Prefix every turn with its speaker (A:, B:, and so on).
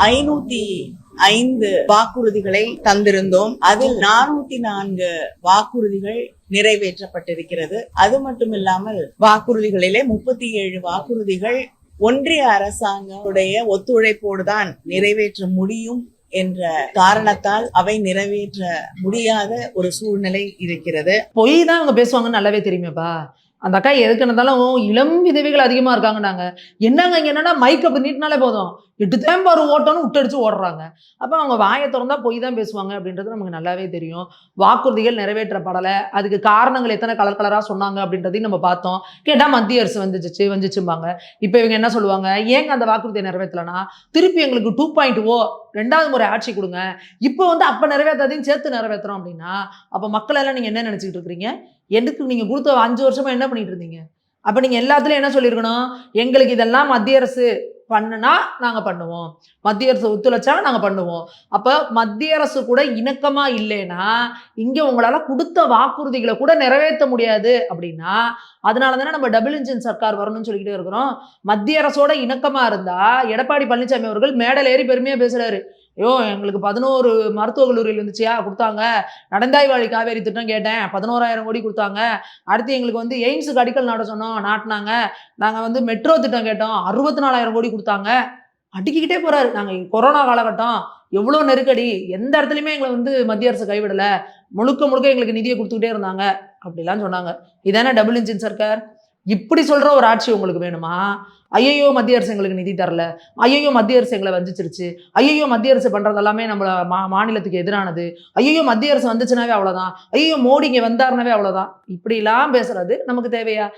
A: 505 வாக்குறுதிகளை தந்திருந்தோம். அதில் 404 வாக்குறுதிகள் நிறைவேற்றப்பட்டிருக்கிறது. அது மட்டும் இல்லாமல் வாக்குறுதிகளிலே 37 வாக்குறுதிகள் ஒன்றிய அரசாங்கத்துடைய ஒத்துழைப்போடு தான் நிறைவேற்ற முடியும் என்ற காரணத்தால் அவை நிறைவேற்ற முடியாத ஒரு சூழ்நிலை இருக்கிறது.
B: பொய் தான் அவங்க பேசுவாங்கன்னு நல்லாவே தெரியுமேப்பா. அந்த அக்கா எதுக்கு இருந்தாலும் இளம் விதவைகள் அதிகமா இருக்காங்கன்னாங்க. என்னங்க இங்க என்னன்னா மைக் அப்படி நீட்டினாலே போதும், 8 தேம்பாரு ஓட்டணும் விட்டடிச்சு ஓடுறாங்க. அப்ப அவங்க வாயை திறந்தா பொய் தான் பேசுவாங்க அப்படின்றது நமக்கு நல்லாவே தெரியும். வாக்குறுதிகள் நிறைவேற்றப்படலை, அதுக்கு காரணங்கள் எத்தனை கலர் கலரா சொன்னாங்க அப்படின்றதையும் நம்ம பார்த்தோம். கேட்டா மத்திய அரசு வந்துச்சும்பாங்க. இப்ப இவங்க என்ன சொல்லுவாங்க, ஏங்க அந்த வாக்குறுதியை நிறைவேற்றலனா திருப்பி எங்களுக்கு 2.0 2வது முறை ஆட்சி கொடுங்க, இப்போ அப்ப நிறைவேற்றாதையும் சேர்த்து நிறைவேற்றுறோம் அப்படின்னா அப்ப மக்கள் எல்லாம் நீங்க என்ன நினைச்சுட்டு இருக்கிறீங்க? எதுக்கு நீங்க கொடுத்த 5 வருஷமா என்ன பண்ணிட்டு இருந்தீங்க? அப்ப நீங்க எல்லாத்துலயும் என்ன சொல்லியிருக்கணும், எங்களுக்கு இதெல்லாம் மத்திய அரசு பண்ணுனா நாங்க பண்ணுவோம், மத்திய அரசு ஒத்துழைச்சா நாங்க பண்ணுவோம். அப்ப மத்திய அரசு கூட இணக்கமா இல்லைன்னா இங்க உங்களால கொடுத்த வாக்குறுதிகளை கூட நிறைவேற்ற முடியாது அப்படின்னா அதனால தானே நம்ம டபுள் இன்ஜின் சர்க்கார் வரணும்னு சொல்லிக்கிட்டே இருக்கிறோம். மத்திய அரசோட இணக்கமா இருந்தா எடப்பாடி பழனிசாமி அவர்கள் மேடையில் ஏறி பெருமையா பேசுறாரு. ஐயோ எங்களுக்கு 11 மருத்துவக் கல்லூரியில் இருந்துச்சியா கொடுத்தாங்க, நடந்தாய் வாழி காவேரி திட்டம் கேட்டேன் 11,000 கோடி கொடுத்தாங்க, அடுத்து எங்களுக்கு எய்ம்ஸுக்கு அடிக்கல் நாட்ட சொன்னோம் நாட்டினாங்க, நாங்க மெட்ரோ திட்டம் கேட்டோம் 64,000 கோடி கொடுத்தாங்க, அடுக்கிக்கிட்டே போறாரு. நாங்க கொரோனா காலகட்டம் எவ்வளவு நெருக்கடி, எந்த இடத்துலயுமே எங்களை மத்திய அரசு கைவிடல, முழுக்க முழுக்க எங்களுக்கு நிதியை கொடுத்துக்கிட்டே இருந்தாங்க அப்படிலாம் சொன்னாங்க. இதானே டபுள் இன்ஜின் சர்க்கார்? இப்படி சொல்ற ஒரு ஆட்சி உங்களுக்கு வேணுமா? ஐயோ மத்திய அரசு எங்களுக்கு நிதி தரல, ஐயோ மத்திய அரசு எங்களை வஞ்சிச்சிருச்சு, ஐயோ மத்திய அரசு பண்றது எல்லாமே நம்மள மாநிலத்துக்கு எதிரானது, ஐயோ மத்திய அரசு வந்துச்சுனாவே அவ்வளவுதான், ஐயோ மோடி இங்க வந்தாருனாவே அவ்வளவுதான், இப்படி எல்லாம் பேசுறது நமக்கு தேவையா?